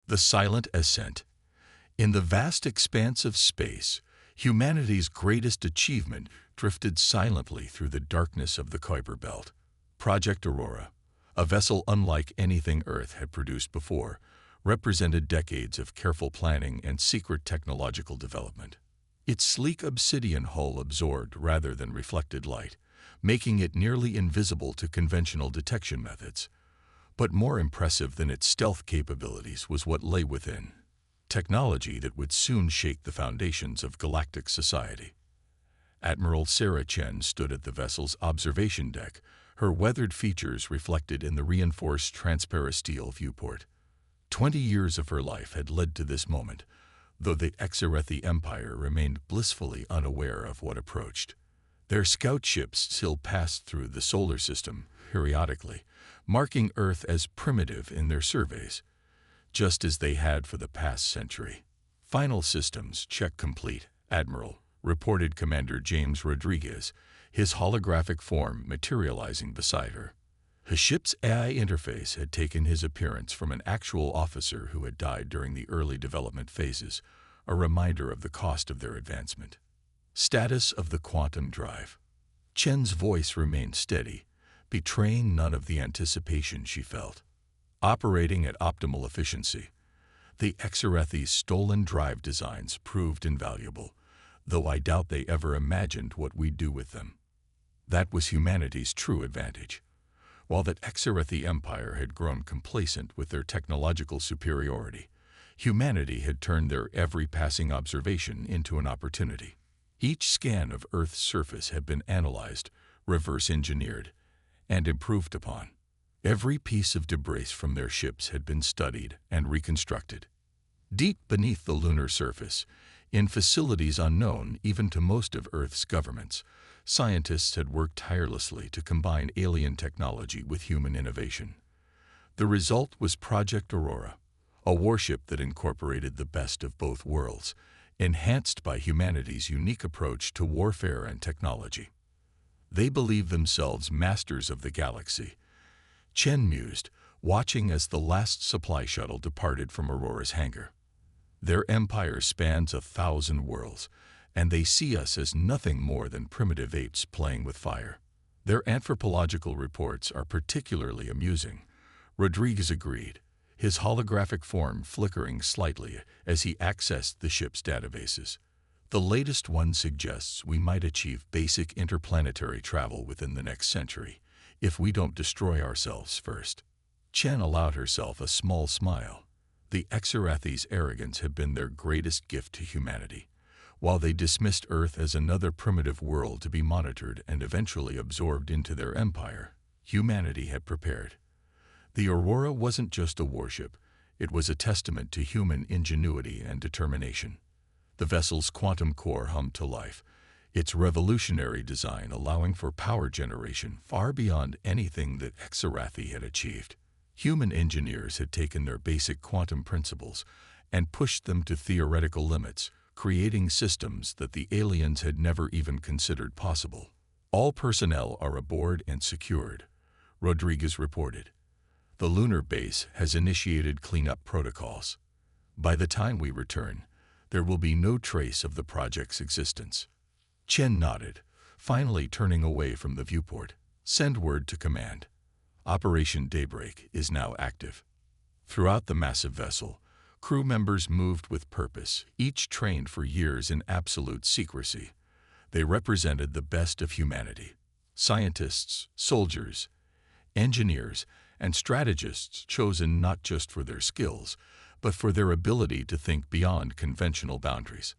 The silent ascent. In the vast expanse of space, humanity's greatest achievement drifted silently through the darkness of the Kuiper Belt. Project Aurora, a vessel unlike anything Earth had produced before, represented decades of careful planning and secret technological development. Its sleek obsidian hull absorbed rather than reflected light, making it nearly invisible to conventional detection methods. But more impressive than its stealth capabilities was what lay within. Technology that would soon shake the foundations of galactic society. Admiral Sarah Chen stood at the vessel's observation deck, her weathered features reflected in the reinforced transparent steel viewport. 20 years of her life had led to this moment, though the Exarethi Empire remained blissfully unaware of what approached. Their scout ships still passed through the solar system periodically, marking Earth as primitive in their surveys, just as they had for the past century. Final systems check complete, Admiral, reported Commander James Rodriguez, his holographic form materializing beside her. The ship's AI interface had taken his appearance from an actual officer who had died during the early development phases, a reminder of the cost of their advancement. Status of the quantum drive. Chen's voice remained steady, betraying none of the anticipation she felt. Operating at optimal efficiency, the Exarethi's stolen drive designs proved invaluable, though I doubt they ever imagined what we'd do with them. That was humanity's true advantage. While the Exarethi Empire had grown complacent with their technological superiority, humanity had turned their every passing observation into an opportunity. Each scan of Earth's surface had been analyzed, reverse-engineered, and improved upon. Every piece of debris from their ships had been studied and reconstructed. Deep beneath the lunar surface, in facilities unknown even to most of Earth's governments, scientists had worked tirelessly to combine alien technology with human innovation. The result was Project Aurora, a warship that incorporated the best of both worlds, enhanced by humanity's unique approach to warfare and technology. They believed themselves masters of the galaxy, Chen mused, watching as the last supply shuttle departed from Aurora's hangar. Their empire spans 1,000 worlds, and they see us as nothing more than primitive apes playing with fire. Their anthropological reports are particularly amusing, Rodriguez agreed, his holographic form flickering slightly as he accessed the ship's databases. The latest one suggests we might achieve basic interplanetary travel within the next century, if we don't destroy ourselves first. Chen allowed herself a small smile. The Exarethi's arrogance had been their greatest gift to humanity. While they dismissed Earth as another primitive world to be monitored and eventually absorbed into their empire, humanity had prepared. The Aurora wasn't just a warship, it was a testament to human ingenuity and determination. The vessel's quantum core hummed to life, its revolutionary design allowing for power generation far beyond anything that Exarethi had achieved. Human engineers had taken their basic quantum principles and pushed them to theoretical limits, creating systems that the aliens had never even considered possible. All personnel are aboard and secured, Rodriguez reported. The lunar base has initiated cleanup protocols. By the time we return, there will be no trace of the project's existence. Chen nodded, finally turning away from the viewport. Send word to command. Operation Daybreak is now active. Throughout the massive vessel, crew members moved with purpose, each trained for years in absolute secrecy. They represented the best of humanity. Scientists, soldiers, engineers, and strategists chosen not just for their skills, but for their ability to think beyond conventional boundaries.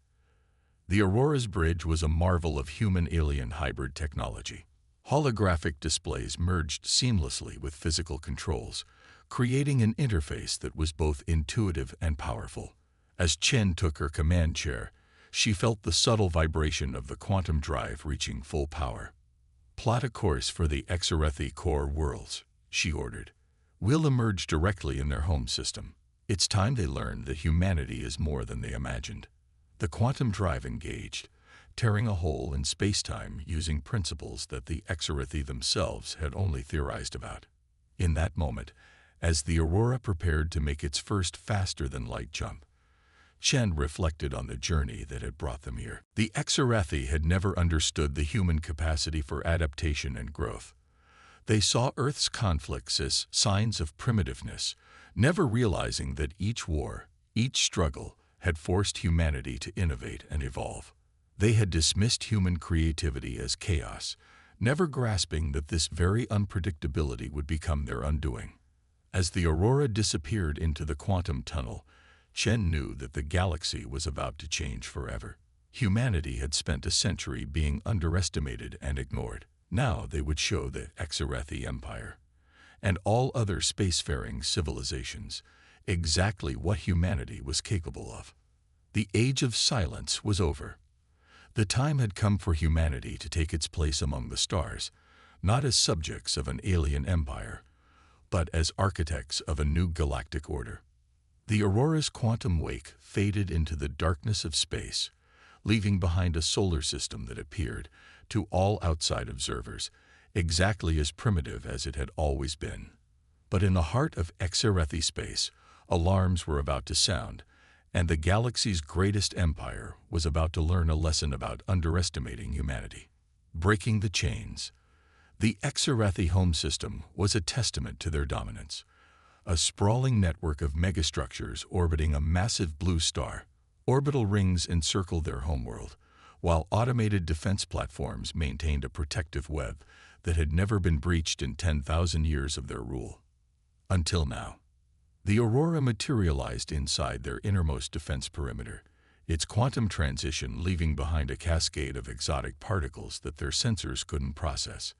The Aurora's bridge was a marvel of human-alien hybrid technology. Holographic displays merged seamlessly with physical controls, creating an interface that was both intuitive and powerful. As Chen took her command chair, she felt the subtle vibration of the quantum drive reaching full power. Plot a course for the Exarethi core worlds, she ordered. We'll emerge directly in their home system. It's time they learned that humanity is more than they imagined. The quantum drive engaged, tearing a hole in space-time using principles that the Exarethi themselves had only theorized about. In that moment, As the Aurora prepared to make its first faster-than-light jump, Chen reflected on the journey that had brought them here. The Exarathi had never understood the human capacity for adaptation and growth. They saw Earth's conflicts as signs of primitiveness, never realizing that each war, each struggle, had forced humanity to innovate and evolve. They had dismissed human creativity as chaos, never grasping that this very unpredictability would become their undoing. As the Aurora disappeared into the quantum tunnel, Chen knew that the galaxy was about to change forever. Humanity had spent a century being underestimated and ignored. Now they would show the Exarathi Empire and all other spacefaring civilizations exactly what humanity was capable of. The age of silence was over. The time had come for humanity to take its place among the stars, not as subjects of an alien empire, but as architects of a new galactic order. The Aurora's quantum wake faded into the darkness of space, leaving behind a solar system that appeared, to all outside observers, exactly as primitive as it had always been. But in the heart of Exarathi space, alarms were about to sound, and the galaxy's greatest empire was about to learn a lesson about underestimating humanity. Breaking the chains. The Exarathi home system was a testament to their dominance. A sprawling network of megastructures orbiting a massive blue star. Orbital rings encircled their homeworld, while automated defense platforms maintained a protective web that had never been breached in 10,000 years of their rule. Until now. The Aurora materialized inside their innermost defense perimeter, its quantum transition leaving behind a cascade of exotic particles that their sensors couldn't process.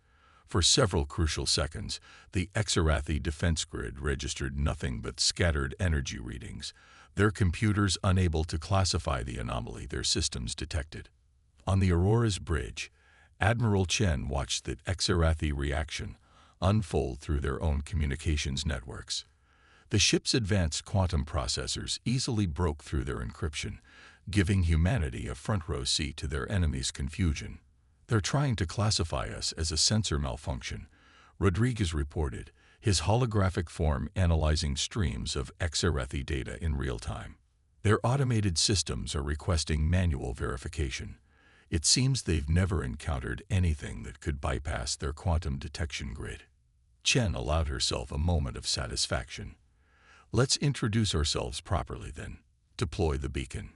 For several crucial seconds, the Exarathi defense grid registered nothing but scattered energy readings, their computers unable to classify the anomaly their systems detected. On the Aurora's bridge, Admiral Chen watched the Exarathi reaction unfold through their own communications networks. The ship's advanced quantum processors easily broke through their encryption, giving humanity a front-row seat to their enemies' confusion. "They're trying to classify us as a sensor malfunction," Rodriguez reported, his holographic form analyzing streams of Exarathi data in real time. "Their automated systems are requesting manual verification. It seems they've never encountered anything that could bypass their quantum detection grid." Chen allowed herself a moment of satisfaction. "Let's introduce ourselves properly then. Deploy the beacon."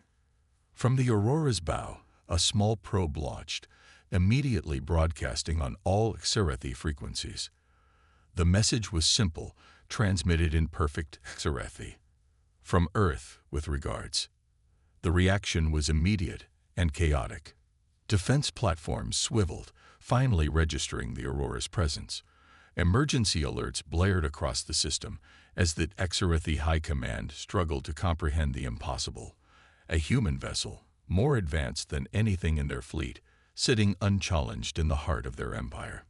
From the Aurora's bow, a small probe launched, immediately broadcasting on all Exarathi frequencies. The message was simple, transmitted in perfect Exarathi. "From Earth, with regards." The reaction was immediate and chaotic. Defense platforms swiveled, finally registering the Aurora's presence. Emergency alerts blared across the system as the Exarathi High Command struggled to comprehend the impossible. A human vessel, more advanced than anything in their fleet, sitting unchallenged in the heart of their empire.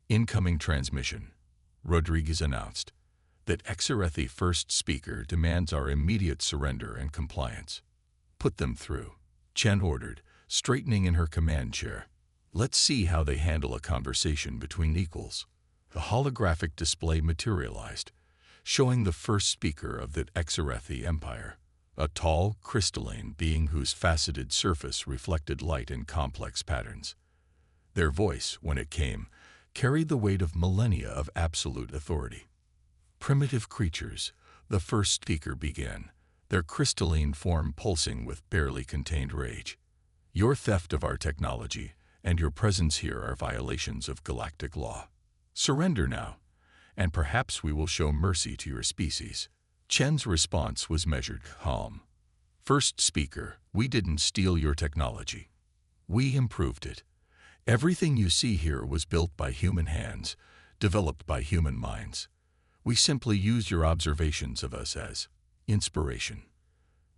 "Incoming transmission," Rodriguez announced. "That Exarathi first speaker demands our immediate surrender and compliance." "Put them through," Chen ordered, straightening in her command chair. "Let's see how they handle a conversation between equals." The holographic display materialized, showing the first speaker of the Exarathi Empire, a tall, crystalline being whose faceted surface reflected light in complex patterns. Their voice, when it came, carried the weight of millennia of absolute authority. "Primitive creatures," the first speaker began, their crystalline form pulsing with barely contained rage. "Your theft of our technology and your presence here are violations of galactic law. Surrender now, and perhaps we will show mercy to your species." Chen's response was measured, calm. "First speaker, we didn't steal your technology. We improved it. Everything you see here was built by human hands, developed by human minds. We simply used your observations of us as inspiration."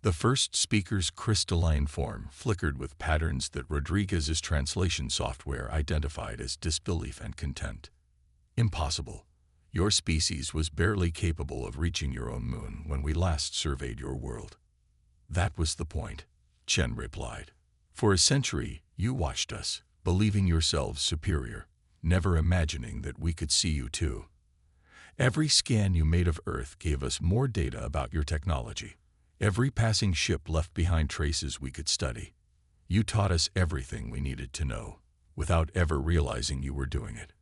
The first speaker's crystalline form flickered with patterns that Rodriguez's translation software identified as disbelief and contempt. "Impossible. Your species was barely capable of reaching your own moon when we last surveyed your world." "That was the point," Chen replied. "For a century, you watched us, believing yourselves superior, never imagining that we could see you too. Every scan you made of Earth gave us more data about your technology. Every passing ship left behind traces we could study. You taught us everything we needed to know, without ever realizing you were doing it.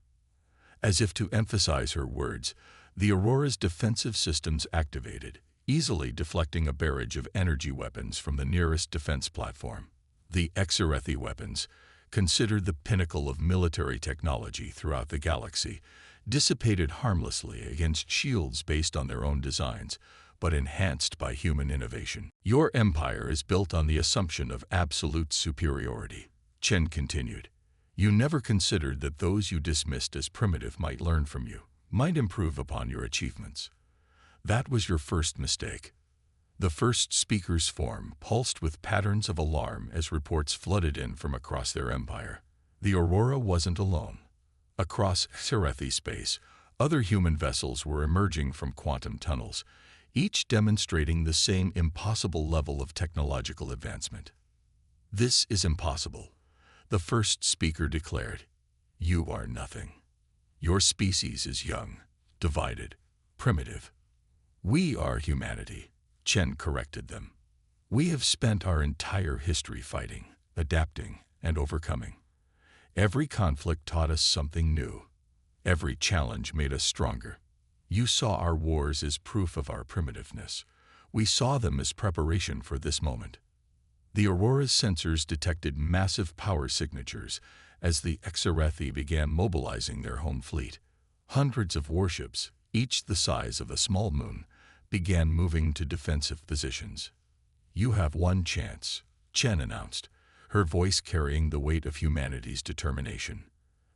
As if to emphasize her words, the Aurora's defensive systems activated, easily deflecting a barrage of energy weapons from the nearest defense platform. The Exorethi weapons, considered the pinnacle of military technology throughout the galaxy, dissipated harmlessly against shields based on their own designs, but enhanced by human innovation. Your empire is built on the assumption of absolute superiority, Chen continued. You never considered that those you dismissed as primitive might learn from you, might improve upon your achievements. That was your first mistake. The first speaker's form pulsed with patterns of alarm as reports flooded in from across their empire. The Aurora wasn't alone. Across Exorethi space, other human vessels were emerging from quantum tunnels, each demonstrating the same impossible level of technological advancement. This is impossible, the first speaker declared. You are nothing. Your species is young, divided, primitive. We are humanity, Chen corrected them. We have spent our entire history fighting, adapting, and overcoming. Every conflict taught us something new. Every challenge made us stronger. You saw our wars as proof of our primitiveness. We saw them as preparation for this moment. The Aurora's sensors detected massive power signatures as the Exorethi began mobilizing their home fleet. Hundreds of warships, each the size of a small moon, began moving to defensive positions. You have one chance, Chen announced, her voice carrying the weight of humanity's determination.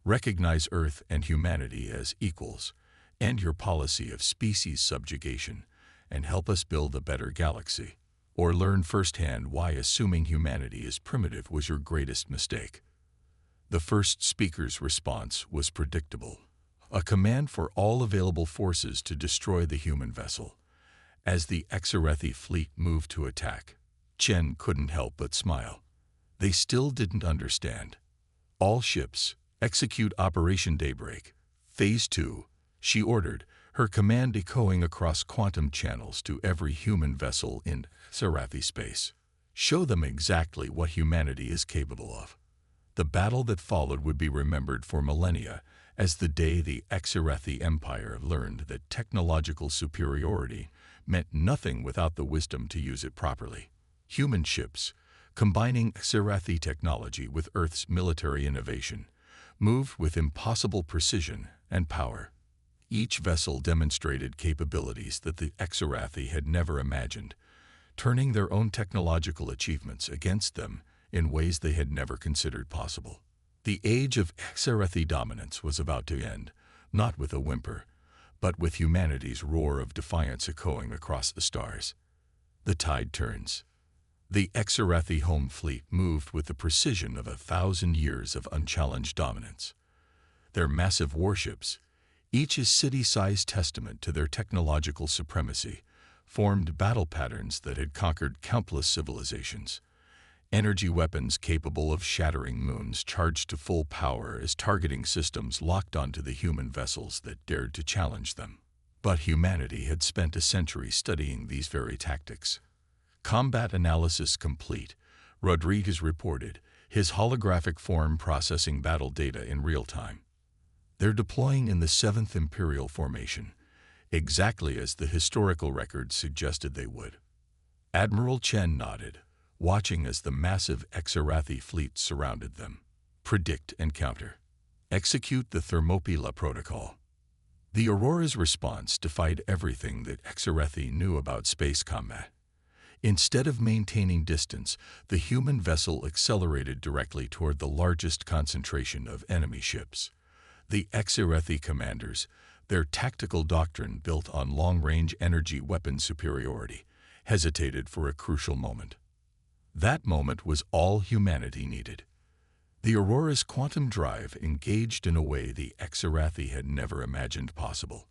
Recognize Earth and humanity as equals, end your policy of species subjugation, and help us build a better galaxy. Or learn firsthand why assuming humanity is primitive was your greatest mistake. The first speaker's response was predictable, a command for all available forces to destroy the human vessel. As the Exorethi fleet moved to attack, Chen couldn't help but smile. They still didn't understand. All ships, execute Operation Daybreak. Phase 2, she ordered, her command echoing across quantum channels to every human vessel in Exorethi space. Show them exactly what humanity is capable of. The battle that followed would be remembered for millennia as the day the Exorethi Empire learned that technological superiority meant nothing without the wisdom to use it properly. Human ships, combining Exorethi technology with Earth's military innovation, moved with impossible precision and power. Each vessel demonstrated capabilities that the Exorethi had never imagined, turning their own technological achievements against them in ways they had never considered possible. The age of Exorethi dominance was about to end, not with a whimper, but with humanity's roar of defiance echoing across the stars. The tide turns. The Exorethi home fleet moved with the precision of 1,000 years of unchallenged dominance. Their massive warships, each a city-sized testament to their technological supremacy, formed battle patterns that had conquered countless civilizations. Energy weapons capable of shattering moons charged to full power as targeting systems locked onto the human vessels that dared to challenge them. But humanity had spent a century studying these very tactics. Combat analysis complete, Rodriguez reported, his holographic form processing battle data in real time. They're deploying in the 7th Imperial Formation, exactly as the historical records suggested they would. Admiral Chen nodded, watching as the massive Exorethi fleet surrounded them. Predict and counter. Execute the Thermopylae Protocol. The Aurora's response defied everything that Exorethi knew about space combat. Instead of maintaining distance, the human vessel accelerated directly toward the largest concentration of enemy ships. The Exorethi commanders, their tactical doctrine built on long-range energy weapon superiority, hesitated for a crucial moment. That moment was all humanity needed. The Aurora's quantum drive engaged in a way the Exorethi had never imagined possible.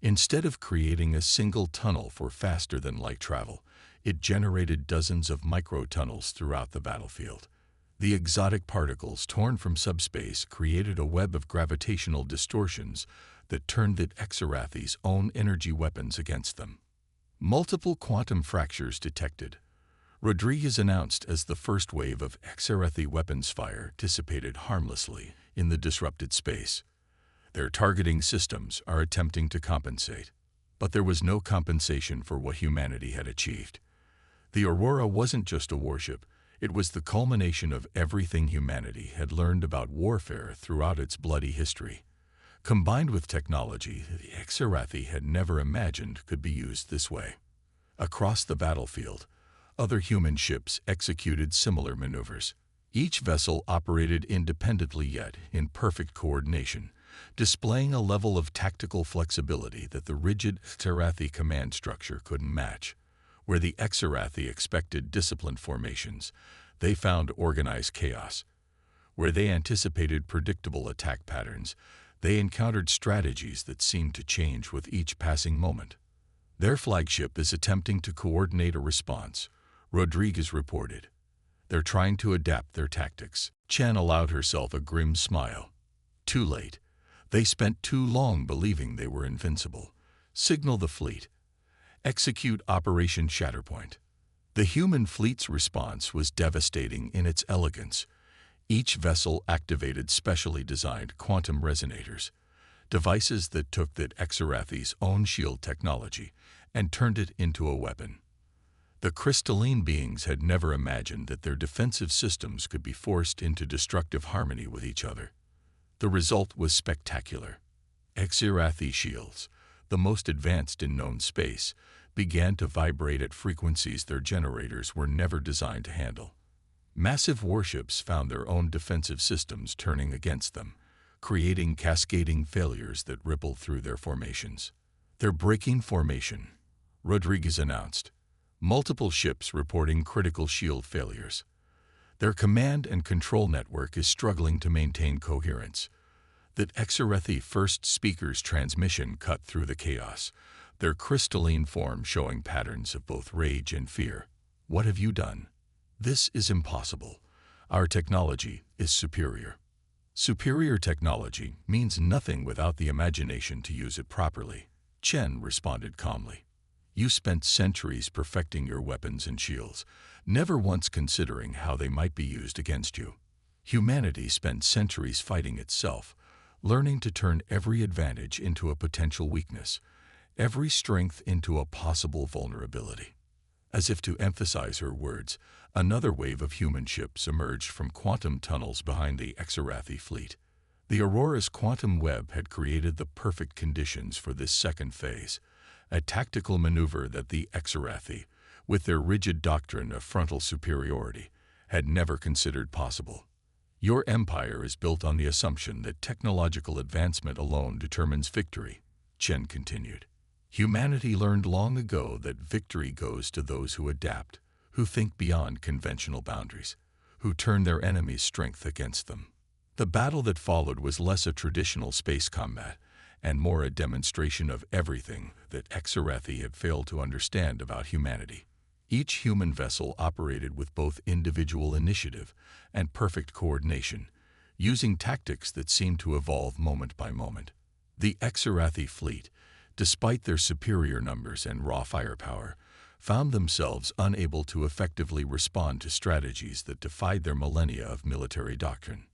Instead of creating a single tunnel for faster-than-light travel, it generated dozens of microtunnels throughout the battlefield. The exotic particles torn from subspace created a web of gravitational distortions that turned the Exarathi's own energy weapons against them. Multiple quantum fractures detected. Rodriguez announced as the first wave of Exarathi weapons fire dissipated harmlessly in the disrupted space. Their targeting systems are attempting to compensate, but there was no compensation for what humanity had achieved. The Aurora wasn't just a warship, it was the culmination of everything humanity had learned about warfare throughout its bloody history. Combined with technology the Exarathi had never imagined could be used this way. Across the battlefield, other human ships executed similar maneuvers. Each vessel operated independently yet in perfect coordination, displaying a level of tactical flexibility that the rigid Exarathi command structure couldn't match. Where the Exarathi expected disciplined formations, they found organized chaos. Where they anticipated predictable attack patterns, they encountered strategies that seemed to change with each passing moment. Their flagship is attempting to coordinate a response, Rodriguez reported. They're trying to adapt their tactics. Chen allowed herself a grim smile. Too late. They spent too long believing they were invincible. Signal the fleet. Execute Operation Shatterpoint. The human fleet's response was devastating in its elegance. Each vessel activated specially designed quantum resonators, devices that took the Exarathi's own shield technology and turned it into a weapon. The crystalline beings had never imagined that their defensive systems could be forced into destructive harmony with each other. The result was spectacular. Exarathi shields, the most advanced in known space, began to vibrate at frequencies their generators were never designed to handle. Massive warships found their own defensive systems turning against them, creating cascading failures that rippled through their formations. They're breaking formation, Rodriguez announced. Multiple ships reporting critical shield failures. Their command and control network is struggling to maintain coherence. The Exarathi first speaker's transmission cut through the chaos, their crystalline form showing patterns of both rage and fear. What have you done? This is impossible. Our technology is superior. Superior technology means nothing without the imagination to use it properly, Chen responded calmly. You spent centuries perfecting your weapons and shields, never once considering how they might be used against you. Humanity spent centuries fighting itself, learning to turn every advantage into a potential weakness, every strength into a possible vulnerability. As if to emphasize her words, another wave of human ships emerged from quantum tunnels behind the Exarathi fleet. The Aurora's quantum web had created the perfect conditions for this second phase, a tactical maneuver that the Exarathi, with their rigid doctrine of frontal superiority, had never considered possible. Your empire is built on the assumption that technological advancement alone determines victory, Chen continued. Humanity learned long ago that victory goes to those who adapt, who think beyond conventional boundaries, who turn their enemy's strength against them. The battle that followed was less a traditional space combat and more a demonstration of everything that Exarathi had failed to understand about humanity. Each human vessel operated with both individual initiative and perfect coordination, using tactics that seemed to evolve moment by moment. The Exarathi fleet, despite their superior numbers and raw firepower, found themselves unable to effectively respond to strategies that defied their millennia of military doctrine.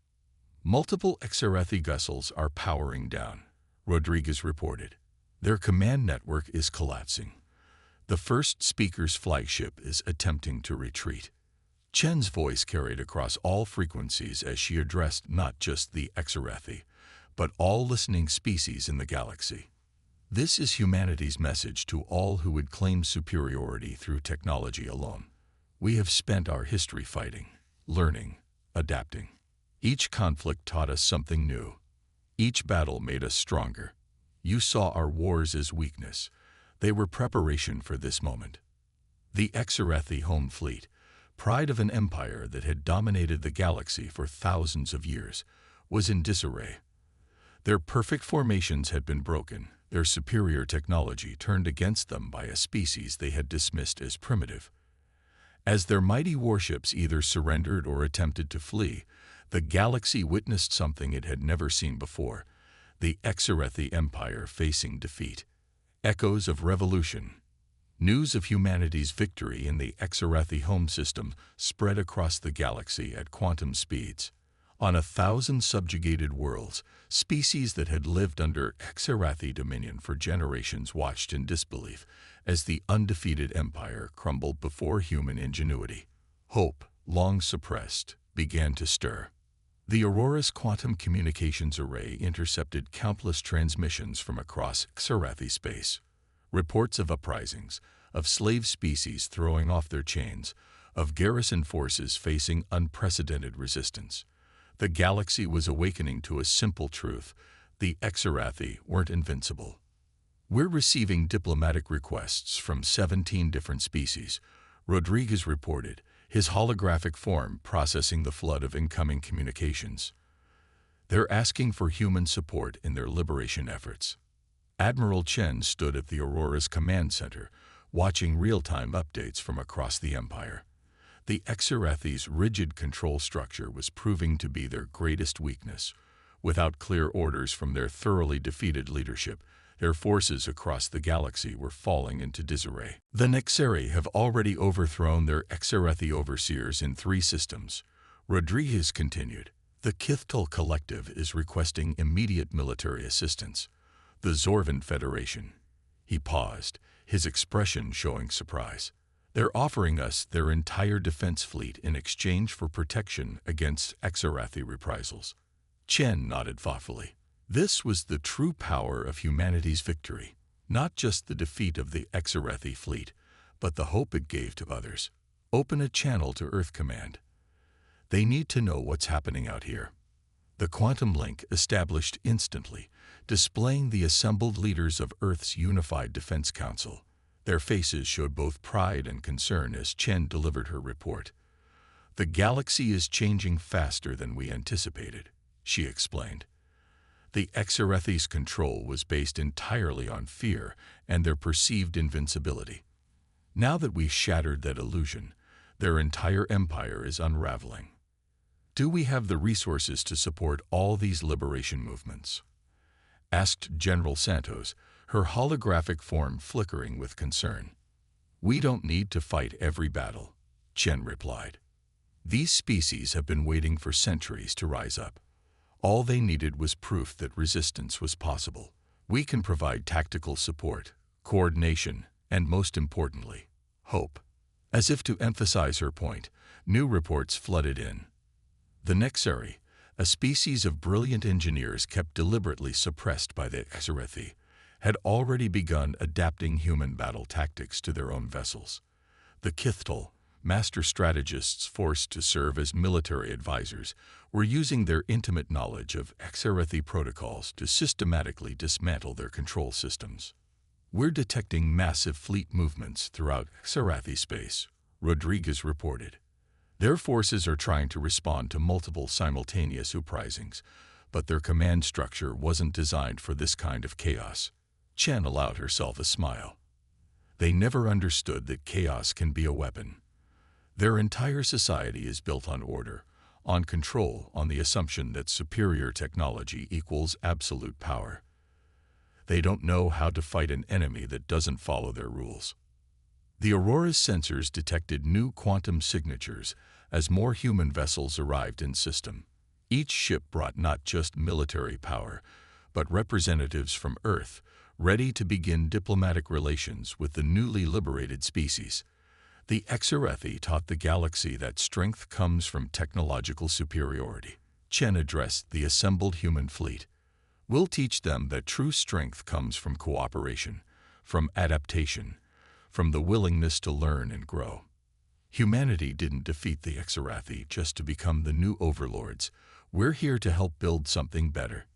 Multiple Exarathi vessels are powering down, Rodriguez reported. Their command network is collapsing. The first speaker's flagship is attempting to retreat. Chen's voice carried across all frequencies as she addressed not just the Exarathi, but all listening species in the galaxy. This is humanity's message to all who would claim superiority through technology alone. We have spent our history fighting, learning, adapting. Each conflict taught us something new. Each battle made us stronger. You saw our wars as weakness. They were preparation for this moment. The Exarathi home fleet, pride of an empire that had dominated the galaxy for thousands of years, was in disarray. Their perfect formations had been broken, their superior technology turned against them by a species they had dismissed as primitive. As their mighty warships either surrendered or attempted to flee, the galaxy witnessed something it had never seen before. The Exarethi Empire facing defeat. Echoes of revolution. News of humanity's victory in the Exarethi home system spread across the galaxy at quantum speeds. On 1,000 subjugated worlds, species that had lived under Exarethi dominion for generations watched in disbelief as the undefeated empire crumbled before human ingenuity. Hope, long suppressed, began to stir. The Aurora's quantum communications array intercepted countless transmissions from across Exarethi space. Reports of uprisings, of slave species throwing off their chains, of garrison forces facing unprecedented resistance. The galaxy was awakening to a simple truth: the Exarethi weren't invincible. "We're receiving diplomatic requests from 17 different species," Rodriguez reported, his holographic form processing the flood of incoming communications. "They're asking for human support in their liberation efforts." Admiral Chen stood at the Aurora's command center, watching real-time updates from across the Empire. The Exarethi's rigid control structure was proving to be their greatest weakness. Without clear orders from their thoroughly defeated leadership, their forces across the galaxy were falling into disarray. The Nexeri have already overthrown their Exarethi overseers in 3 systems. Rodriguez continued. The Kithtal Collective is requesting immediate military assistance. The Zorvan Federation. He paused, his expression showing surprise. "They're offering us their entire defense fleet in exchange for protection against Exarethi reprisals." Chen nodded thoughtfully. This was the true power of humanity's victory. Not just the defeat of the Exarethi fleet, but the hope it gave to others. Open a channel to Earth Command. They need to know what's happening out here. The quantum link established instantly, displaying the assembled leaders of Earth's Unified Defense Council. Their faces showed both pride and concern as Chen delivered her report. "The galaxy is changing faster than we anticipated," she explained. The Exarethi's control was based entirely on fear and their perceived invincibility. Now that we've shattered that illusion, their entire empire is unraveling. "Do we have the resources to support all these liberation movements?" asked General Santos, her holographic form flickering with concern. "We don't need to fight every battle," Chen replied. "These species have been waiting for centuries to rise up. All they needed was proof that resistance was possible. We can provide tactical support, coordination, and most importantly, hope." As if to emphasize her point, new reports flooded in. The Nexeri, a species of brilliant engineers kept deliberately suppressed by the Exarethi, had already begun adapting human battle tactics to their own vessels. The Kithtal, master strategists forced to serve as military advisors, were using their intimate knowledge of Exarethi protocols to systematically dismantle their control systems. "We're detecting massive fleet movements throughout Exarethi space," Rodriguez reported. "Their forces are trying to respond to multiple simultaneous uprisings, but their command structure wasn't designed for this kind of chaos." Chen allowed herself a smile. "They never understood that chaos can be a weapon. Their entire society is built on order, on control, on the assumption that superior technology equals absolute power. They don't know how to fight an enemy that doesn't follow their rules." The Aurora's sensors detected new quantum signatures as more human vessels arrived in system. Each ship brought not just military power, but representatives from Earth, ready to begin diplomatic relations with the newly liberated species. The Exarethi taught the galaxy that strength comes from technological superiority. Chen addressed the assembled human fleet. "We'll teach them that true strength comes from cooperation, from adaptation, from the willingness to learn and grow. Humanity didn't defeat the Exarethi just to become the new overlords. We're here to help build something better."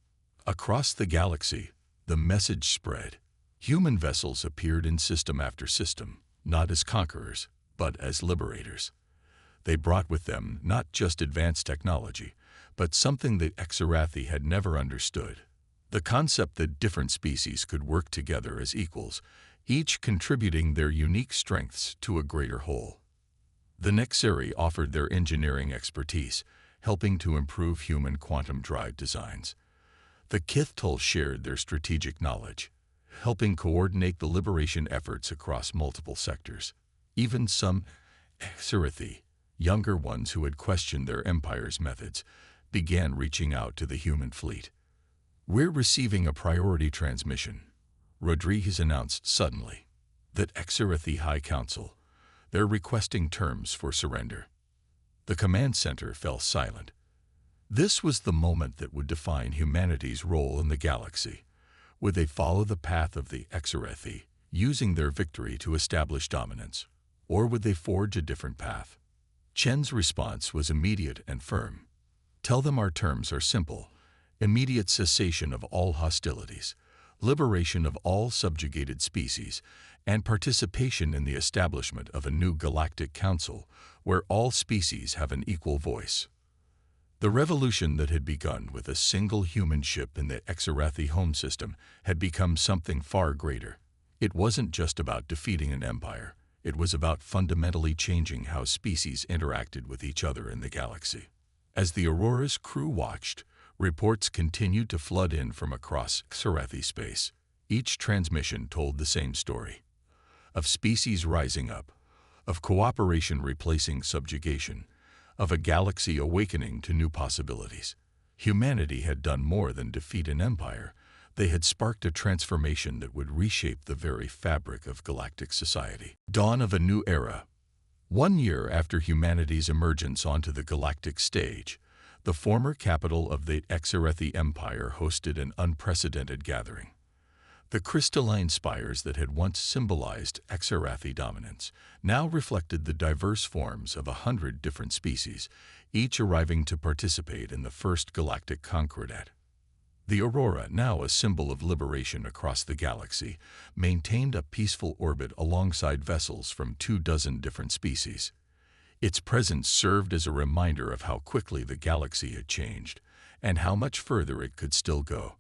Across the galaxy, the message spread. Human vessels appeared in system after system, not as conquerors, but as liberators. They brought with them not just advanced technology, but something that Exarethi had never understood. The concept that different species could work together as equals, each contributing their unique strengths to a greater whole. The Nexeri offered their engineering expertise, helping to improve human quantum drive designs. The Kithtul shared their strategic knowledge, helping coordinate the liberation efforts across multiple sectors. Even some Xerathi, younger ones who had questioned their empire's methods, began reaching out to the human fleet. "We're receiving a priority transmission," Rodriguez announced suddenly. "That Xerathi High Council. They're requesting terms for surrender." The command center fell silent. This was the moment that would define humanity's role in the galaxy. Would they follow the path of the Xerathi, using their victory to establish dominance, or would they forge a different path? Chen's response was immediate and firm. "Tell them our terms are simple: immediate cessation of all hostilities, liberation of all subjugated species, and participation in the establishment of a new galactic council where all species have an equal voice." The revolution that had begun with a single human ship in the Xerathi home system had become something far greater. It wasn't just about defeating an empire. It was about fundamentally changing how species interacted with each other in the galaxy. As the Aurora's crew watched, reports continued to flood in from across Xerathi space. Each transmission told the same story: of species rising up, of cooperation replacing subjugation, of a galaxy awakening to new possibilities. Humanity had done more than defeat an empire. They had sparked a transformation that would reshape the very fabric of galactic society. Dawn of a new era. 1 year after humanity's emergence onto the galactic stage, the former capital of the Xerathi Empire hosted an unprecedented gathering. The crystalline spires that had once symbolized Xerathi dominance now reflected the diverse forms of 100 different species, each arriving to participate in the first galactic concordat. The Aurora, now a symbol of liberation across the galaxy, maintained a peaceful orbit alongside vessels from 24 different species. Its presence served as a reminder of how quickly the galaxy had changed, and how much further it could still go.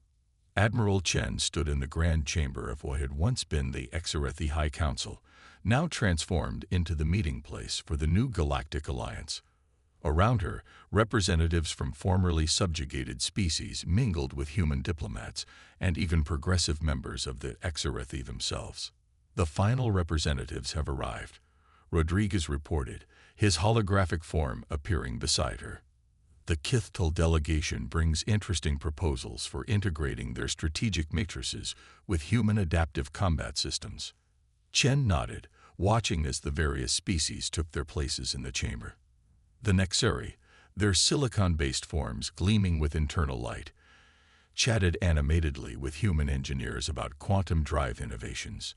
Admiral Chen stood in the grand chamber of what had once been the Xerathi High Council, now transformed into the meeting place for the new Galactic Alliance. Around her, representatives from formerly subjugated species mingled with human diplomats and even progressive members of the Xerathi themselves. "The final representatives have arrived," Rodriguez reported, his holographic form appearing beside her. "The Kithtul delegation brings interesting proposals for integrating their strategic matrices with human adaptive combat systems." Chen nodded, watching as the various species took their places in the chamber. The Nexeri, their silicon-based forms gleaming with internal light, chatted animatedly with human engineers about quantum drive innovations.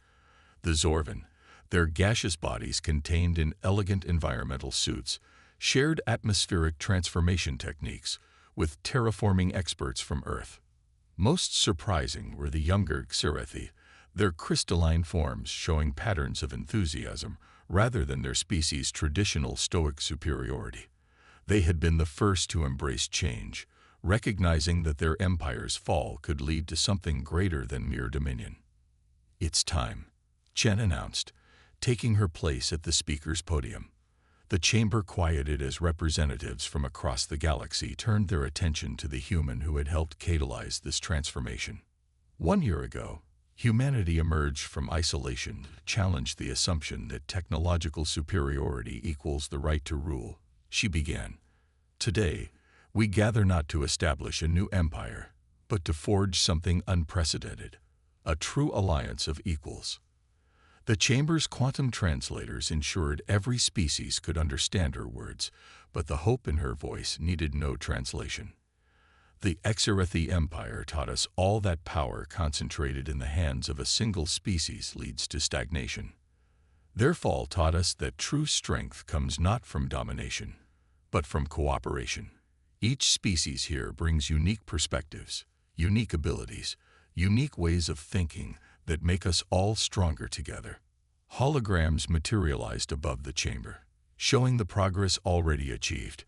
The Zorvan, their gaseous bodies contained in elegant environmental suits, shared atmospheric transformation techniques with terraforming experts from Earth. Most surprising were the younger Xerathi, their crystalline forms showing patterns of enthusiasm rather than their species' traditional stoic superiority. They had been the first to embrace change, recognizing that their empire's fall could lead to something greater than mere dominion. "It's time," Chen announced, taking her place at the speaker's podium. The chamber quieted as representatives from across the galaxy turned their attention to the human who had helped catalyze this transformation. 1 year ago, humanity emerged from isolation, challenged the assumption that technological superiority equals the right to rule. She began. "Today, we gather not to establish a new empire, but to forge something unprecedented, a true alliance of equals." The chamber's quantum translators ensured every species could understand her words, but the hope in her voice needed no translation. "The Xerathi Empire taught us all that power concentrated in the hands of a single species leads to stagnation. Their fall taught us that true strength comes not from domination, but from cooperation. Each species here brings unique perspectives, unique abilities, unique ways of thinking that make us all stronger together." Holograms materialized above the chamber, showing the progress already achieved.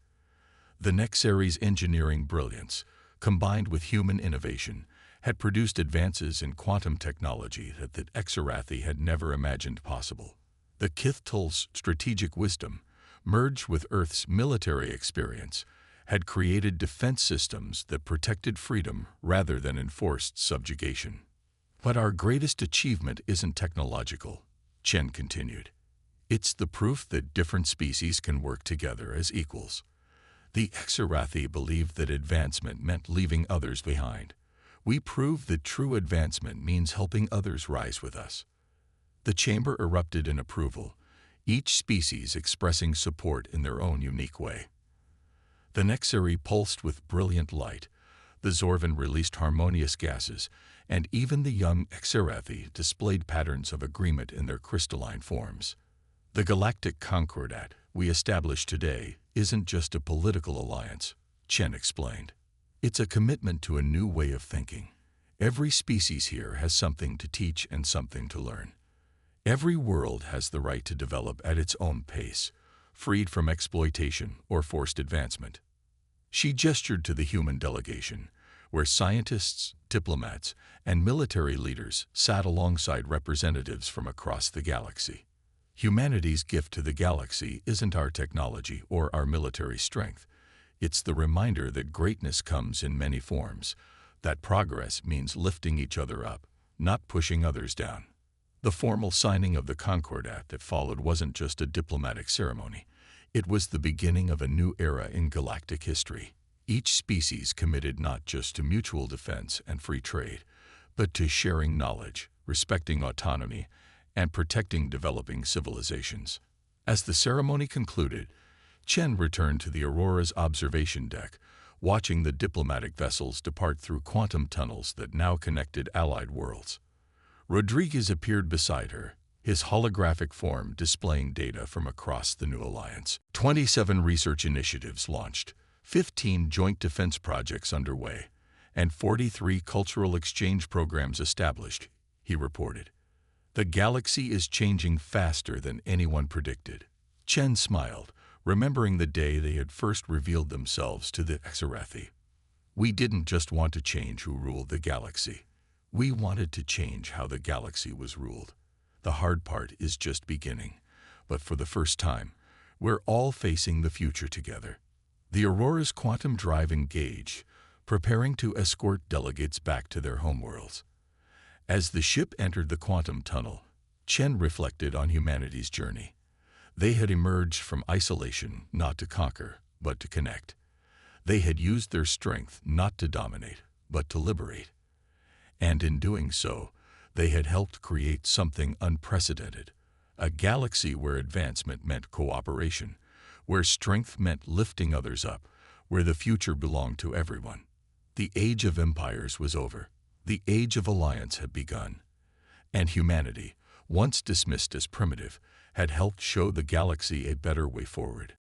The Nexeri's engineering brilliance, combined with human innovation, had produced advances in quantum technology that the Xerathi had never imagined possible. The Kithul's strategic wisdom, merged with Earth's military experience, had created defense systems that protected freedom rather than enforced subjugation. But our greatest achievement isn't technological, Chen continued. It's the proof that different species can work together as equals. The Exarathi believed that advancement meant leaving others behind. We proved that true advancement means helping others rise with us. The chamber erupted in approval, each species expressing support in their own unique way. The Nexari pulsed with brilliant light, the Zorvan released harmonious gases, and even the young Exarathi displayed patterns of agreement in their crystalline forms. The Galactic Concordat we established today isn't just a political alliance, Chen explained. It's a commitment to a new way of thinking. Every species here has something to teach and something to learn. Every world has the right to develop at its own pace, freed from exploitation or forced advancement. She gestured to the human delegation, where scientists, diplomats, and military leaders sat alongside representatives from across the galaxy. Humanity's gift to the galaxy isn't our technology or our military strength. It's the reminder that greatness comes in many forms, that progress means lifting each other up, not pushing others down. The formal signing of the Concordat that followed wasn't just a diplomatic ceremony. It was the beginning of a new era in galactic history. Each species committed not just to mutual defense and free trade, but to sharing knowledge, respecting autonomy, and protecting developing civilizations. As the ceremony concluded, Chen returned to the Aurora's observation deck, watching the diplomatic vessels depart through quantum tunnels that now connected allied worlds. Rodriguez appeared beside her, his holographic form displaying data from across the new alliance. 27 research initiatives launched, 15 joint defense projects underway, and 43 cultural exchange programs established, he reported. The galaxy is changing faster than anyone predicted. Chen smiled, remembering the day they had first revealed themselves to the Exarathi. We didn't just want to change who ruled the galaxy. We wanted to change how the galaxy was ruled. The hard part is just beginning, but for the first time, we're all facing the future together. The Aurora's quantum drive engaged, preparing to escort delegates back to their homeworlds. As the ship entered the quantum tunnel, Chen reflected on humanity's journey. They had emerged from isolation not to conquer, but to connect. They had used their strength not to dominate, but to liberate. And in doing so, they had helped create something unprecedented, a galaxy where advancement meant cooperation, where strength meant lifting others up, where the future belonged to everyone. The age of empires was over. The age of alliance had begun. And humanity, once dismissed as primitive, had helped show the galaxy a better way forward.